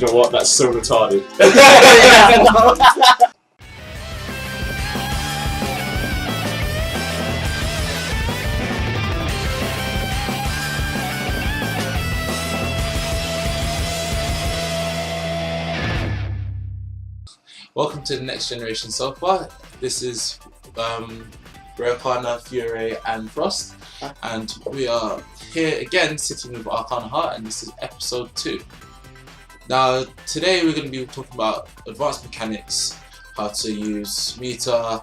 you know what? That's so retarded. Welcome to the Next Generation Sofa. This is Arcana, Fury, and Frost, and we are here again sitting with Arcana Heart, and this is episode 2. Now, today we're going to be talking about advanced mechanics, how to use meter,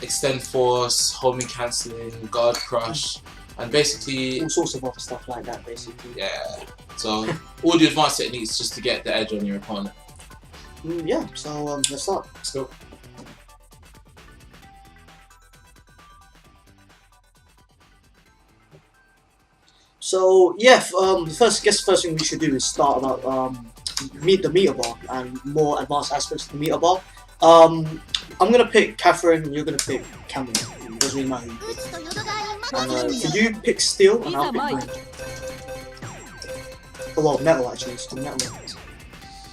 extend force, homing cancelling, guard crush, and basically all sorts of other stuff like that, basically. Yeah. So all the advanced techniques just to get the edge on your opponent. Yeah, so let's start. Let's go. So yeah, the first thing we should do is start about the meter bar and more advanced aspects of the meter bar. I'm gonna pick Catherine, and you're gonna pick Cameron. It doesn't really matter who you pick. And for you, pick steel, and I'll pick wind. Oh well, metal actually. It's metal.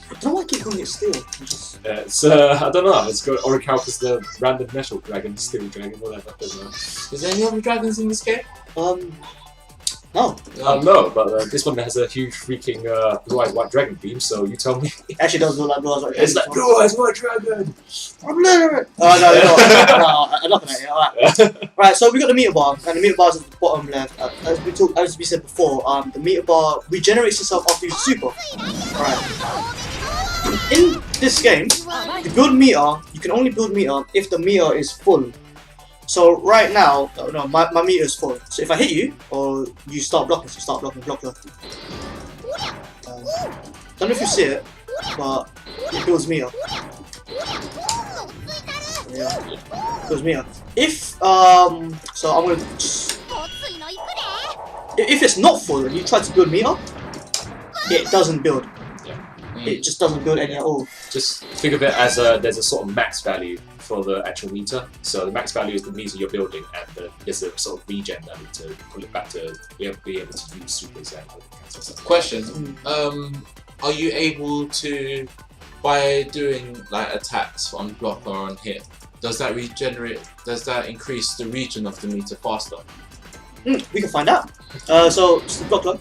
I don't know why I keep calling it steel. It's I don't know. It's got Orichalcus as the random metal dragon, steel dragon, whatever. Is there any other dragons in this game? No. No, but this one has a huge freaking blue-eyed white dragon theme. So you tell me. It actually does look like blue-eyed white dragon. It's like blue-eyed white dragon. I'm literate. Oh no, I'm not gonna. Alright. Right, so we got the meter bar, and the meter bar is at the bottom left. As we said before, the meter bar regenerates itself after you super. Right. In this game, to build meter, you can only build meter if the meter is full. So right now, no, my meter is full. So if I hit you, or you start blocking, block. Don't know if you see it, but it builds meter. Yeah, builds meter. If so I'm gonna just, if it's not full and you try to build meter, it doesn't build. It just doesn't build any at all. Just think of it as there's a sort of max value for the actual meter. So the max value is the meter you're building, and there's a sort of regen value to pull it back to be able to use supers and stuff. Question: are you able to, by doing like attacks on block or on hit, does that regenerate? Does that increase the region of the meter faster? We can find out. So it's the block club.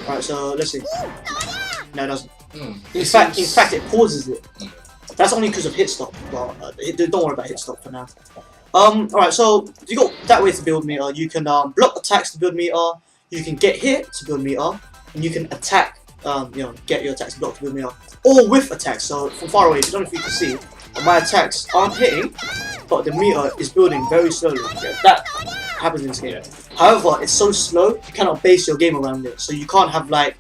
Right. So let's see. No, it doesn't. In fact, it pauses it. That's only because of hit stop. But don't worry about hit stop for now. Alright, so you got that way to build meter. You can block attacks to build meter. You can get hit to build meter, and you can attack. Get your attacks blocked to build meter, or with attacks. So from far away, I don't know if you can see, my attacks aren't hitting, but the meter is building very slowly. Yeah, that happens in this game. However, it's so slow you cannot base your game around it. So you can't have like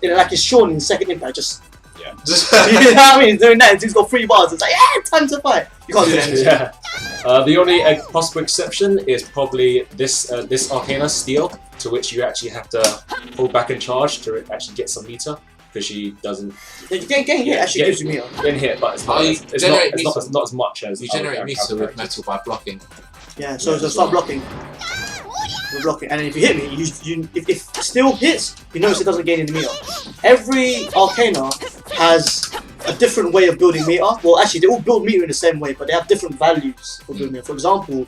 it's shown in second impact, just you know what I mean? Doing that, he's got 3 bars. It's like, yeah, time to fight. You can't do that. Yeah. The only possible exception is probably this Arcana steel, to which you actually have to pull back and charge to actually get some meter, because she doesn't. Getting hit actually gives you meter. Getting hit, but it's not as much as you generate meter with metal by blocking. Yeah, so start blocking. We're blocking, and if you hit me, if steel hits, you notice it doesn't gain any meter. Every Arcana has a different way of building meter. Well, actually, they all build meter in the same way, but they have different values for building meter. For example,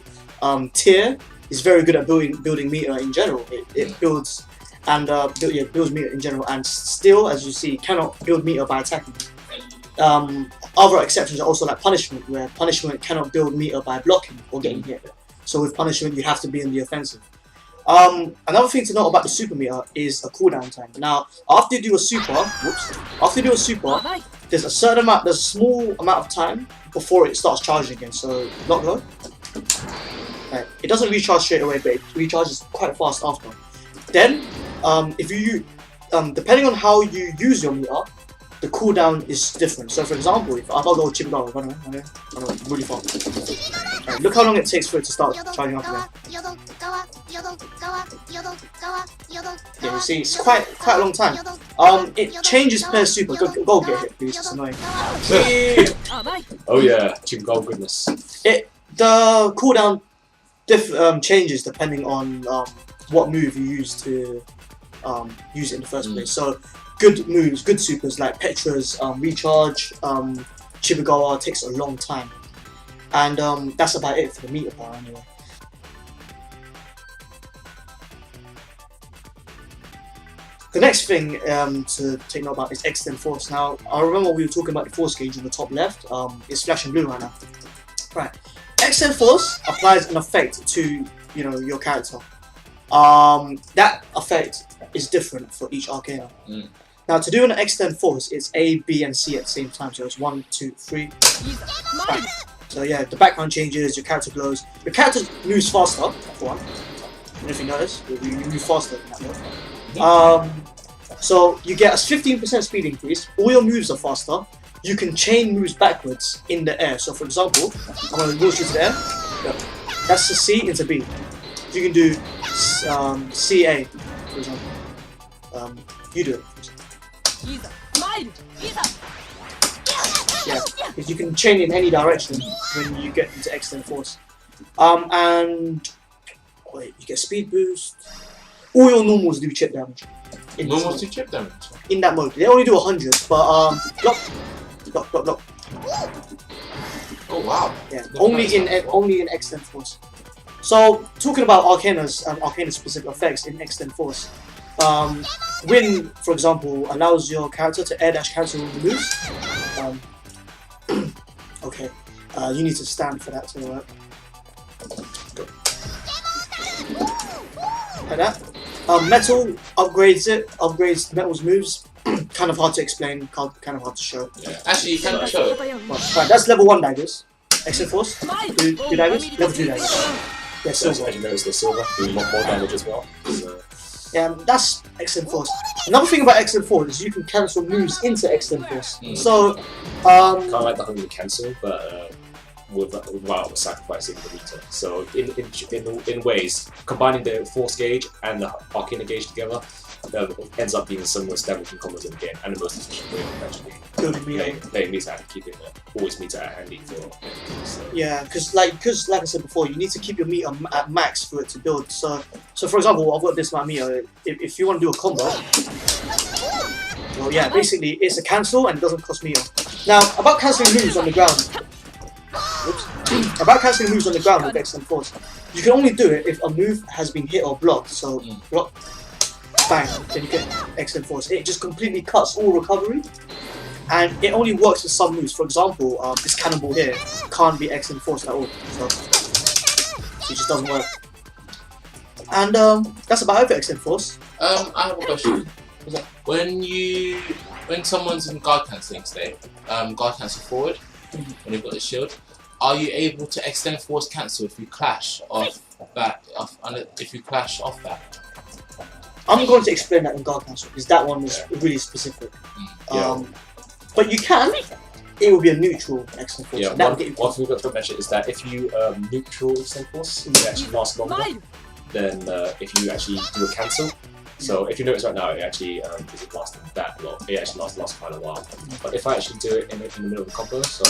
Tier is very good at building meter in general. It builds and builds meter in general. And Steel, as you see, cannot build meter by attacking. Other exceptions are also like Punishment, where Punishment cannot build meter by blocking or getting hit. So with Punishment, you have to be in the offensive. Another thing to note about the super meter is a cooldown time. Now, after you do a super, there's a small amount of time before it starts charging again. So, not low. Right. It doesn't recharge straight away, but it recharges quite fast after. Then, if you, depending on how you use your meter, the cooldown is different. So, for example, if I'll go chip it out, run away, really fast. Right, look how long it takes for it to start charging up again. Yeah, you see, it's quite a long time. It changes per super. Go get hit, please. It's annoying. Oh yeah, chip gold goodness. The cooldown changes depending on what move you use to use it in the first place. So good moves, good supers like Petra's recharge, Chibigawa takes a long time, and that's about it for the meter bar anyway. The next thing to take note about is Extend Force. Now, I remember we were talking about the force gauge in the top left. It's flashing blue right now. Right. Extend Force applies an effect to your character. That effect is different for each Arcana. Now, to do an Extend Force, it's A, B, and C at the same time. So it's 1, 2, 3. Bang. So yeah, the background changes, your character glows. Your character moves faster, for one. And if you notice, you move faster in that mode. So you get a 15% speed increase. All your moves are faster. You can chain moves backwards in the air. So for example, I'm going to launch you to the air. Look, that's the C into B. You can do CA, for example. You do it. Yeah, because you can chain in any direction when you get into Extend Force. And wait, you get speed boost. All your normals do chip damage. Normals do chip damage? In that mode. They only do 100, but block. Oh wow. Yeah, only in Extend Force. So talking about Arcana's Arcana specific effects in Extend Force. Win, for example, allows your character to air dash cancel the moves. Okay. You need to stand for that to work. Like that. Metal upgrades Metal's moves. Kind of hard to explain, kind of hard to show. Yeah. Actually, you can show it. Right, that's level 1 daggers. Extend Force. 2 daggers. Level 2 daggers. Yeah, silver. As you notice, the silver do a lot more damage as well. So. Yeah, that's Extend Force. Another thing about Extend Force is you can cancel moves into Extend Force. So, kind of like the hungry cancel, but without sacrificing the meter. So in ways, combining the force gauge and the Arcana gauge together ends up being some of the most damaging combos in the game, and the most efficient way of actually playing meter and keeping always meter at handy for. So. Yeah, because like I said before, you need to keep your meter at max for it to build. So for example, I've got this amount of meter. If you want to do a combo, well, yeah, basically it's a cancel and it doesn't cost meter. Now about cancelling moves on the ground. About cancelling moves on the ground with Extend Force, you can only do it if a move has been hit or blocked. So block, bang, then you get Extend Force. It just completely cuts all recovery, and it only works with some moves. For example, this cannonball here can't be Extend Force at all, so it just doesn't work. And that's about it for Extend Force. I have a question. When someone's in guard cancelling state, guard cancel forward, when you've got the shield, are you able to Extend Force cancel if you clash off that? If you clash off that? I'm going to explain that in guard cancel because that one is really specific. But you can. It will be a neutral Extend Force. Yeah, one thing we've got to mention is that if you neutral Extend Force, it actually lasts longer than if you actually do a cancel. So if you notice right now, it actually isn't lasting that long. It actually lasts quite a while. But if I actually do it in the middle of the combo, so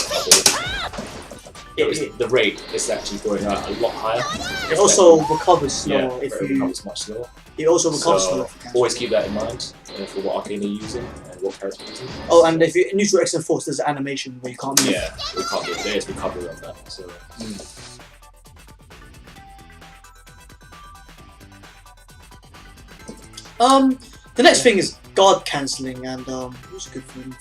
the rate is actually going out a lot higher. It also recovers slower. Yeah, it recovers much slower. It also recovers slower. Always keep that in mind for what Arcana you're using and what character you're using. Oh, and if you neutral Extend Force, there's an animation where you can't move. Yeah, there is recovery on that. So. The next thing is guard cancelling, and what's a good thing?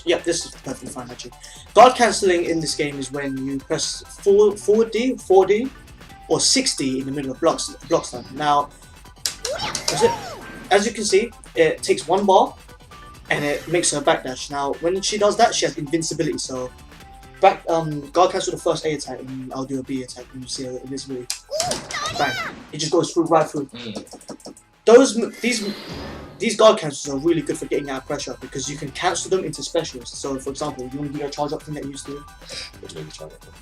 Yeah, this is perfectly fine actually. Guard cancelling in this game is when you press 4D, or 60 in the middle of block stun. Now, as you can see, it takes 1 bar and it makes her backdash. Now, when she does that, she has invincibility. So, guard cancel the first A attack, and I'll do a B attack, and you see her invincibility. Bang! It just goes right through. These guard cancels are really good for getting out of pressure because you can cancel them into specials. So, for example, you want to do a charge up thing that you used to do. What do you mean charge up thing?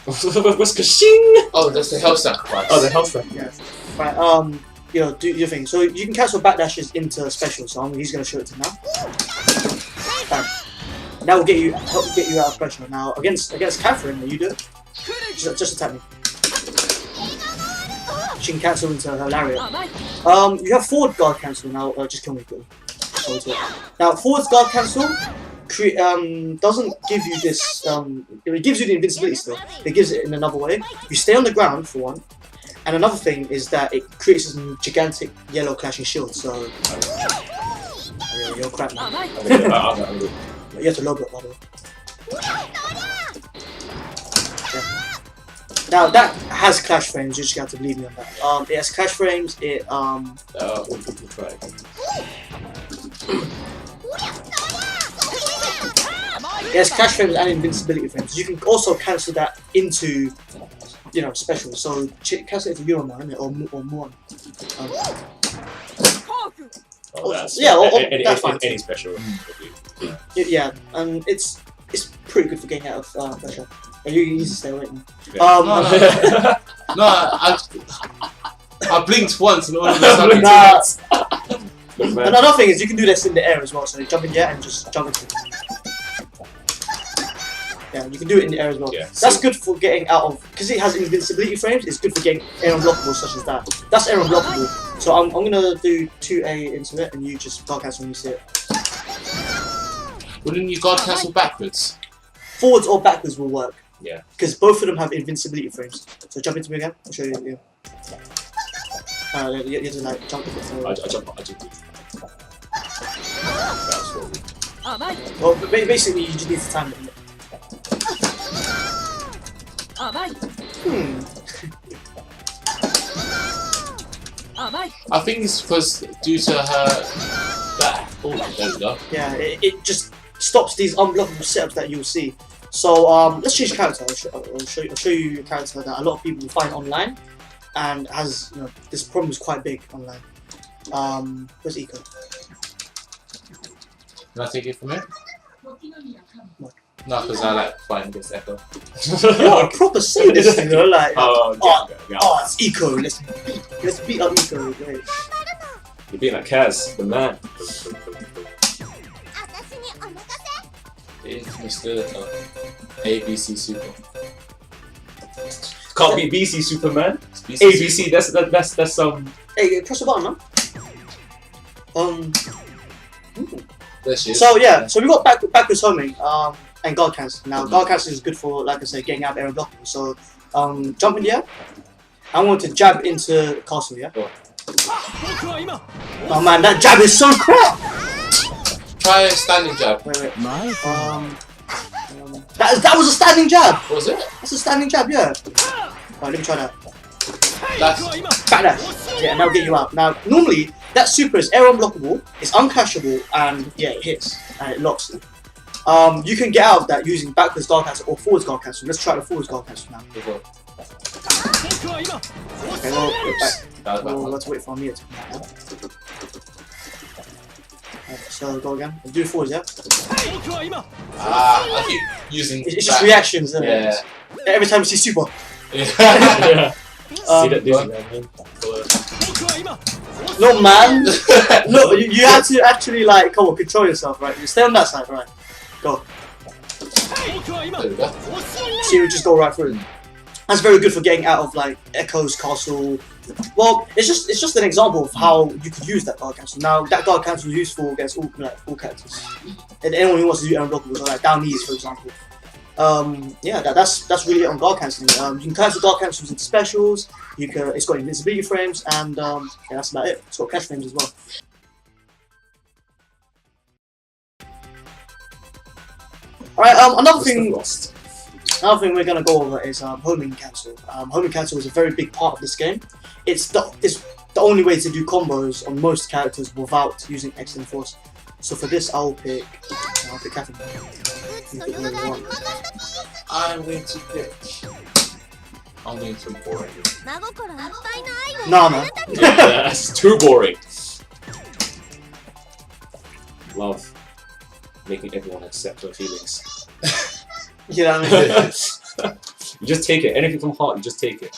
What's ka-shing? Oh, that's the health sacrifice. Oh, the health sacrifice. Yeah. Right. Do your thing. So you can cancel backdashes into specials. So he's going to show it to you now. Bam. That will help get you out of pressure. Now against Catherine, you do it. Just attack me. she can cancel into her lariat. You have forward guard cancel now. Just kill me, quickly. Now forward guard cancel doesn't give you this. It gives you the invincibility still. It gives it in another way. You stay on the ground for one, and another thing is that it creates this gigantic yellow clashing shield. So you're crap now. You have to low block, by the way. Yeah. Now that has clash frames. You just have to believe me on that. It has clash frames. It we'll try. It has clash frames and invincibility frames. You can also cancel that into, specials. So cancel it into Euromon or Mon. That's fine. Any special. Yeah, and it's pretty good for getting out of pressure. You need to stay away. Yeah. No, I blinked once and all of a sudden. Another thing is you can do this in the air as well. So you jump in the air and just jump into it. Yeah, you can do it in the air as well. Yeah. That's good for getting out of, because it has invincibility frames. It's good for getting air unblockable such as that. That's air unblockable. So I'm gonna do 2A into it, and you just guard cancel when you see it. Wouldn't you guard cancel backwards? Forwards or backwards will work. Yeah. Because both of them have invincibility frames. So jump into me again. I'll show you. You have to like jump into it. I jump. Well, basically you just need to time it. I think it's because due to her that. Oh, there we go. Yeah, it just stops these unblockable setups that you'll see. So let's change character. I'll show you a character that a lot of people find online, and has this problem is quite big online. Where's Eco? Can I take it from here? No, because I like fighting against Echo. You're a proper sadist, like it's Eco. Let's beat up Eco. Right? You're being like Kaz, the man. It's Mr. ABC Super. Can't be BC Superman. BC. ABC. That's Hey, press the button, man. There she is. So yeah, so we got backwards homing and guard cancel. Now guard cancel is good for, like I said, getting out of air and blocking. So jump in the air. I want to jab into castle. Yeah. Oh man, that jab is so crap. Try a standing jab. Wait. That was a standing jab. Was it? That's a standing jab. Yeah. Alright, let me try that. Back dash. Yeah, now get you out. Now normally that super is air unblockable, it's uncashable, and yeah, it hits and it locks you. You can get out of that using backwards guard cancel or forwards guard cancel. Let's try the forwards guard cancel now. Okay, well, we'll let's wait for Mia to come out. So go again. Let's do forwards, yeah? I keep using. It's just reactions, isn't it? Yeah. Every time you see super. yeah. See that dizzy man. No man. No, you have to actually like come on, control yourself, right? You stay on that side, right? Go. There we go. So you just go right through. That's very good for getting out of like Echo's castle. Well, it's just an example of how you could use that guard cancel. Now that guard cancel is useful against all characters. And anyone who wants to do unblockables, so like down knees, for example. Yeah, that's really it on guard cancelling. You can cancel guard cancels into specials. It's got invincibility frames, and yeah, that's about it. It's got cash frames as well. Alright, another thing we're gonna go over is homing cancel. Homing cancel is a very big part of this game. It's the only way to do combos on most characters without using excellent force. So for this, I'll pick Catherine. I'm going to pick boring. Nah, man. That's too boring. Love making everyone accept their feelings. You know what I mean? You just take it. Anything from heart, you just take it.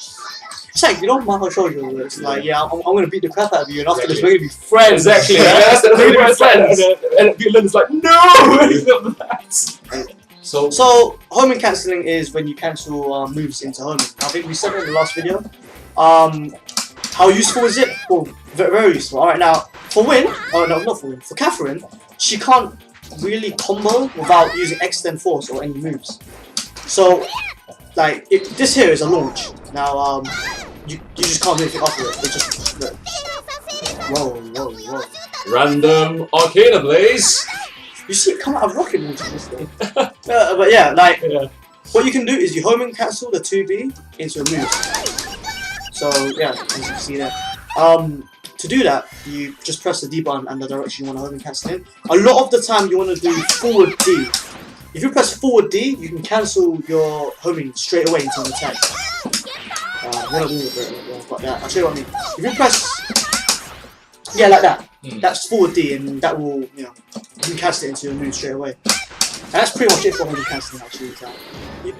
It's like, you know what Marco showed you? It's like, yeah, I'm gonna beat the crap out of you, and after this, we're gonna be friends. Exactly. That's the thing about friends. And Villain's like, no! So homing cancelling is when you cancel moves into homing. I think we said it in the last video. How useful is it? Well, very useful. Alright, now, for Win, oh no, not for Win, for Catherine, she can't really combo without using extend force or any moves. So, like, this here is a launch. Now, you just can't do anything off of it. It just, look. Whoa. Random Arcana Blaze! You see it come out of rocket launches this thing. But yeah, like, what you can do is you home and cancel the 2B into a move. So, yeah, as you can see there. To do that, you just press the D button and the direction you want to home and cancel in. A lot of the time you want to do forward D. If you press forward D, you can cancel your homing straight away into an attack. We're not doing it very well, but yeah, I'll show you what I mean. If you press, yeah, like that, that's forward D, and that will, you know, you can cancel it into a move straight away. And that's pretty much it for homing cancelling actually.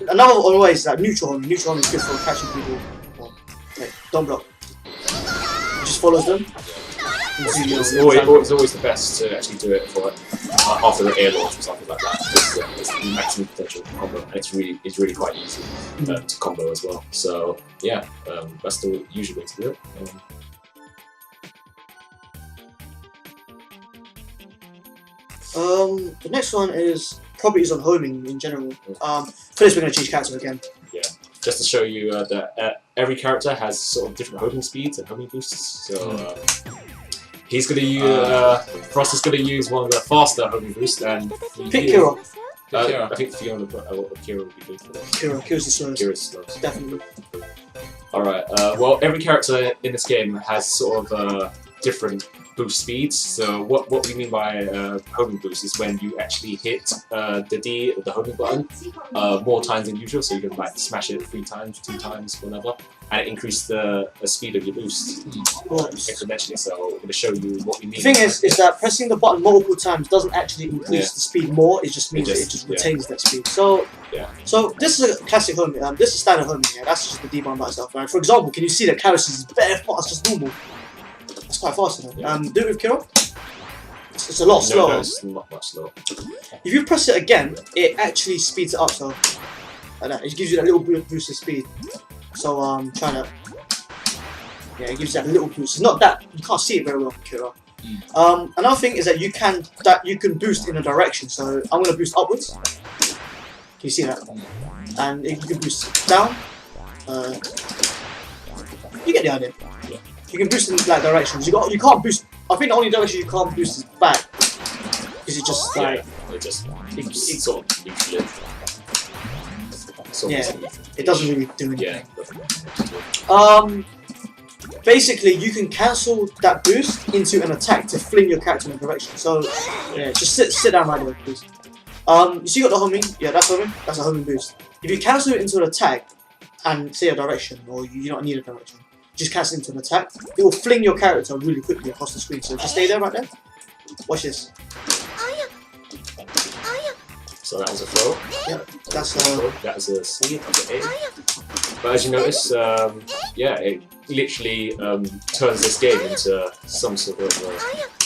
Another way is that neutral homing. Neutral homing is good for catching people. Okay, don't block. It just follows them. It's always the best to actually do it for after the air launch or something like that. It's the maximum potential combo, and it's really quite easy to combo as well. So yeah, that's the usual way to do it. The next one is properties on homing in general. For this, we're going to change character again. Yeah, just to show you that every character has sort of different homing speeds and homing boosts. So. He's gonna use. Frost is gonna use one of the faster homing boosts, and pick Kira. I think Fiona Kira would be good for this. Kira's the slowest. Kira's slowest. Definitely. Alright, well, every character in this game has sort of different boost speeds. So what we mean by homing boost is when you actually hit the homing button more times than usual. So you can like smash it 3 times, 2 times, whatever, and it increases the speed of your boost exponentially. So I'm going to show you what we mean. The thing is that pressing the button multiple times doesn't actually increase the speed more. It just means it just retains that speed. So so this is a classic homing. This is standard homing. Yeah, that's just the D button by itself. Right? For example, can you see that Karis is very fast, just normal. It's quite fast, you know. Do it with Kira. It's a lot slower. No, it's not much slower. If you press it again, it actually speeds it up. So like that. It gives you that little boost of speed. So try that. Yeah, it gives you that little boost. It's not that you can't see it very well with Kira. Another thing is that you can boost in a direction. So I'm gonna boost upwards. Can you see that? And you can boost down. You get the idea. You can boost in like directions. You can't boost. I think the only direction you can't boost is back, because it just like it sort of it doesn't really do anything. Basically, you can cancel that boost into an attack to fling your character in a direction. So yeah, just sit down right there, please. You see, you got the homing. Yeah, that's homing. That's a homing boost. If you cancel it into an attack and say a direction, or you don't need a direction, just cancel into an attack, it will fling your character really quickly across the screen. So just stay there right there. Watch this. So that was a throw. Yeah, that's that was a C, that was an A. But as you notice, it literally turns this game into some sort of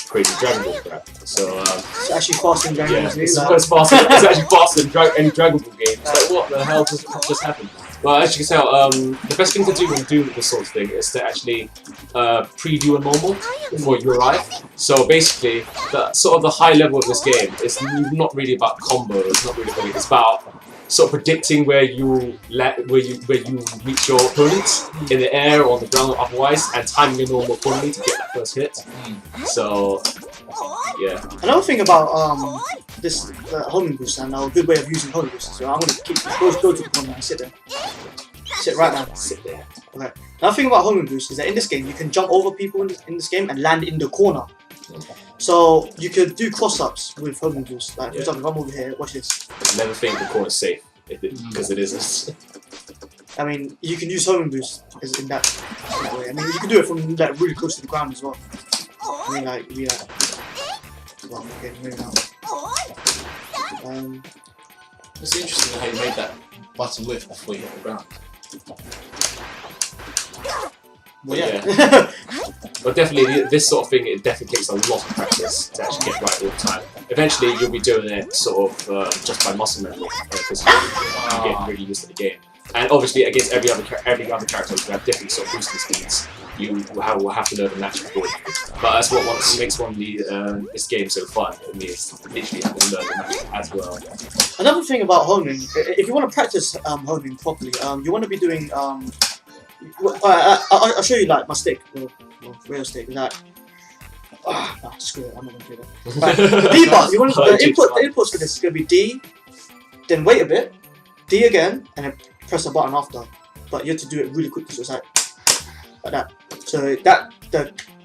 crazy Dragon Ball crap. So it's actually faster than Dragon Ball Z. It's actually faster than any Dragon Ball game. It's like, what the hell just happened? Well, as you can tell, the best thing to do when doing this sort of thing is to actually preview a normal before you arrive. So basically, the high level of this game is not really about combos. It's not really about. It's about sort of predicting where you reach your opponents in the air or on the ground or otherwise, and timing your normal accordingly to get that first hit. So yeah. Another thing about this homing boost, and a good way of using homing boost. So I'm gonna go to the corner and sit there. Sit right down. Sit there. Okay. Another thing about homing boost is that in this game you can jump over people in this game and land in the corner. So you could do cross-ups with homing boost. Like for example, if I'm over here, watch this. Never think the corner's safe because it isn't. I mean, you can use homing boost in that way. I mean, you can do it from like really close to the ground as well. I mean, like well, okay, moving on. It's interesting how you made that button width before you hit the ground. Well, yeah. But definitely, this sort of thing, it definitely takes a lot of practice to actually get right all the time. Eventually, you'll be doing it sort of just by muscle memory, because you get really used to the game. And obviously, against every other character, you have different sort of boosting speeds. you will have to learn the natural order. But that's what makes this game so fun. I mean, it's literally having to learn the natural as well. Another thing about homing, if you want to practice homing properly, you want to be doing. I'll show you like my stick, or real stick. Like, screw it, I'm not gonna do that. Right. The D button. You want the inputs for this is gonna be D, then wait a bit, D again, and then press the button after. But you have to do it really quickly, so it's like that. So that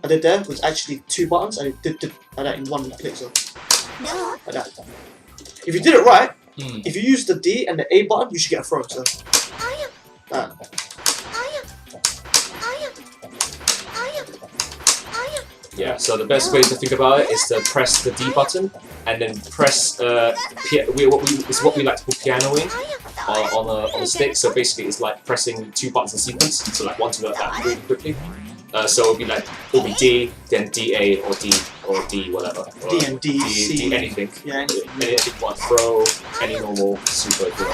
I did there was actually 2 buttons, and it did like that in one click. So like that. If you did it right, if you use the D and the A button, you should get a throw. So yeah, so the best way to think about it is to press the D button and then press what we like to call pianoing on a stick. So basically, it's like pressing 2 buttons in sequence. So like one to work that really quickly. So it'll be D, then D-A, or D whatever. Or D and D, C. D anything. Yeah, anything you want. Throw, any normal, super, if you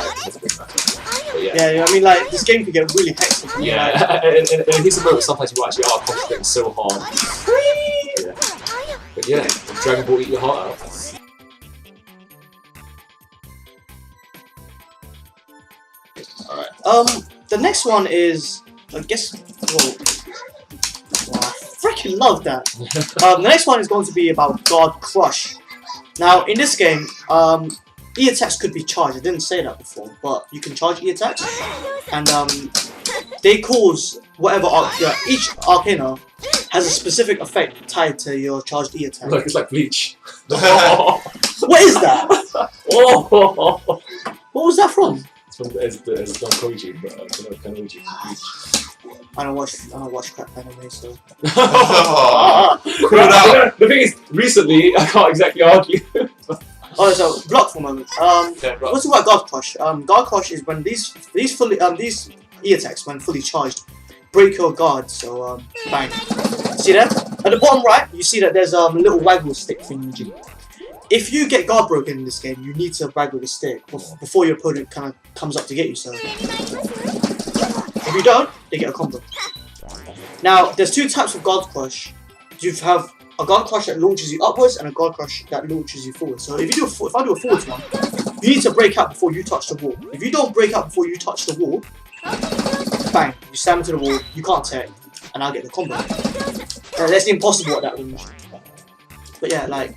like. Yeah, I mean, like, this game can get really hectic. Yeah, and here's the moment sometimes you actually are concentrating so hard. Yeah. But yeah, Dragon Ball eat your heart out. Alright. The next one is, I guess, I freaking love that. The next one is going to be about Guard Crush. Now, in this game, E attacks could be charged. I didn't say that before, but you can charge E attacks, and they cause whatever. Each Arcana has a specific effect tied to your charged E attack. Look, it's like Bleach. What is that? Oh. What was that from? It's from it's not Koji, but Kanoji. I don't watch crap anime, so. The thing is, recently I can't exactly argue. Oh, so block for a moment. Let's talk about Guard Crush. Guard Crush is when these E attacks, when fully charged, break your guard. So bang. See that? At the bottom right, you see that there's a little waggle stick thingy. If you get guard broken in this game, you need to waggle the stick before your opponent kind of comes up to get you. So if you don't, they get a combo. Now, there's 2 types of Guard Crush. You have a Guard Crush that launches you upwards and a Guard Crush that launches you forwards. So if I do a forwards one, you need to break out before you touch the wall. If you don't break out before you touch the wall, bang, you slam into the wall, you can't tech, and I'll get the combo. That's impossible at that range. But yeah, like,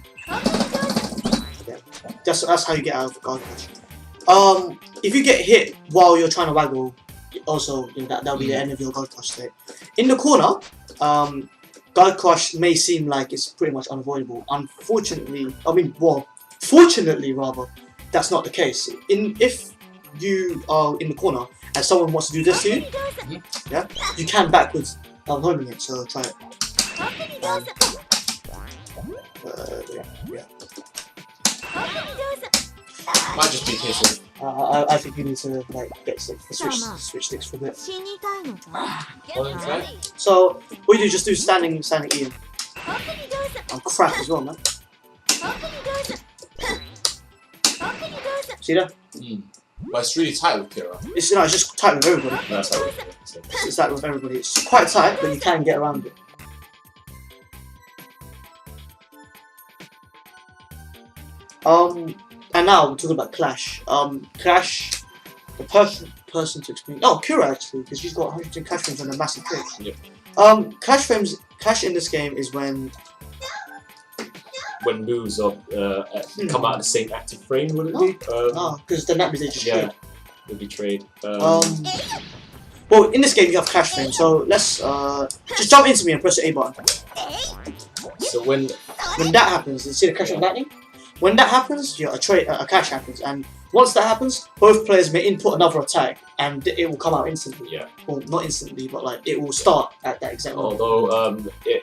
that's how you get out of the Guard Crush. If you get hit while you're trying to waggle, also that'll be the end of your Guard Crush state. In the corner, Guard Crush may seem like it's pretty much unavoidable. Unfortunately, fortunately rather, that's not the case. If you are in the corner and someone wants to do this to you, yeah, you can backwards homing it. So try it. Might just be a case of. I think you need to like get switch sticks for a bit. So what you do, just do standing Ian. I'm crap as well, man. See that? But it's really tight with Kira. It's just tight with everybody. No, that's how It's tight with everybody. It's quite tight, but you can get around it. And now we're talking about Clash. Clash, the person to explain. Oh, Kira actually, because she's got 110 Clash frames and a massive click. Yep. Clash in this game is when moves come out of the same active frame, would it be? Because the that means they just trade. Would be trade. Well, in this game you have Clash frames, so let's just jump into me and press the A button. So when that happens, you see the Clash of Lightning? When that happens, a clash happens, and once that happens, both players may input another attack, and it will come out instantly. Yeah. Well, not instantly, but like it will start at that exact moment. Although you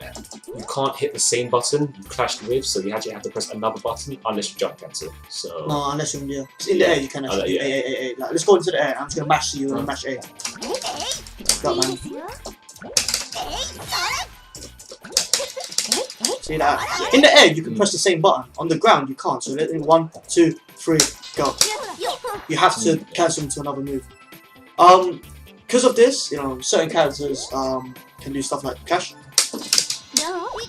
can't hit the same button you clashed with, so you actually have to press another button unless you jump cancel. So no, unless you're in the air, you can actually do A. Like, let's go into the air. I'm just gonna mash you and mash A. Got man. See that? In the air, you can press the same button. On the ground, you can't. So let 1, 2, 3, go. You have to cancel into another move. because of this, you know, certain characters can do stuff like Clash. You know what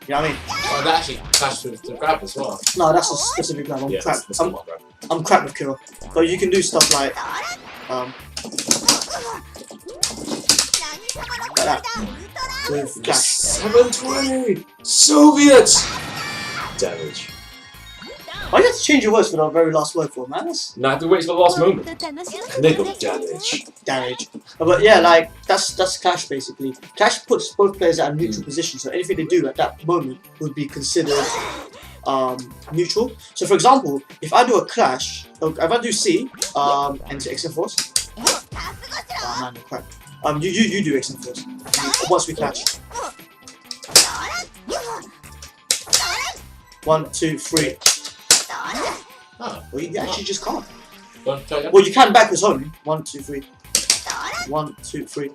I mean? Oh, that actually clashed with the grab as well. No, that's a specific grab. Yeah, I'm crap with Kira. But you can do stuff like that with Clash. 720 Soviet damage. Why do you have to change your words for the very last word for, man? That's Now I have to wait for the last moment. Niggle damage. damage. But yeah, like that's Clash basically. Clash puts both players at a neutral position, so anything they do at that moment would be considered neutral. So for example, if I do a Clash, if I do C, and XM Force. Oh man, crap. You do XM Force. Once we Clash. 1, 2, 3. Oh. Well, you actually just can't. Don't try that. Well, you can backwards homing. 1, 2, 3. 1, 2, 3.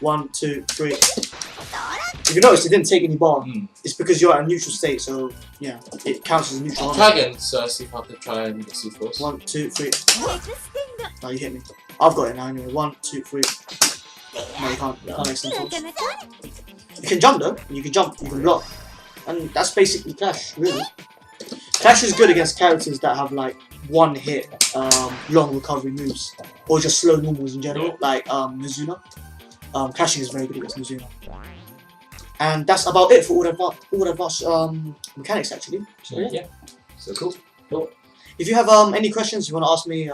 1, 2, 3. If you notice, it didn't take any bar. It's because you're at a neutral state, so yeah, it counts as a neutral. Try again, so see if I can try and get C-Force. 1, 2, 3. No, you hit me. I've got it now anyway. 1, 2, 3. No, you can't. You can't extend force. You can jump though. You can jump. You can block, and that's basically Clash, really. Clash is good against characters that have like one hit, long recovery moves, or just slow normals in general, like Mizuna. Clashing is very good against Mizuna. And that's about it for all advanced mechanics actually. So, yeah. So cool. If you have any questions you want to ask me,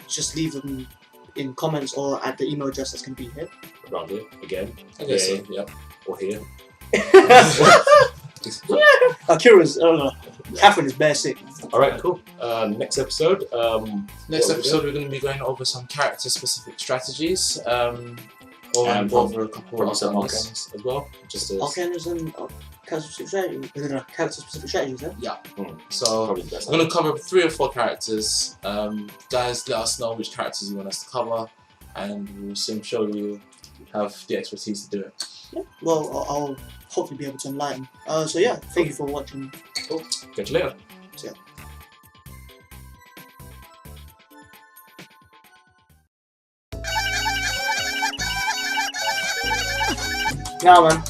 just leave them in comments or at the email address that's going to be here. Around here again. I guess so. Yep. Or here. Akira's, Catherine is bare sick. Alright, cool. Next episode. Next episode, we're going to be going over some character-specific strategies. And over a couple of Arcanas as well. Just as Arcanas and character-specific strategies, yeah? Yeah. So, we're going to cover 3 or 4 characters. Guys, let us know which characters you want us to cover, and we'll soon show you have the expertise to do it. Yeah. Well, I'll hopefully be able to enlighten. So yeah, thank you for watching. Cool. Catch you later. See ya. Now, man.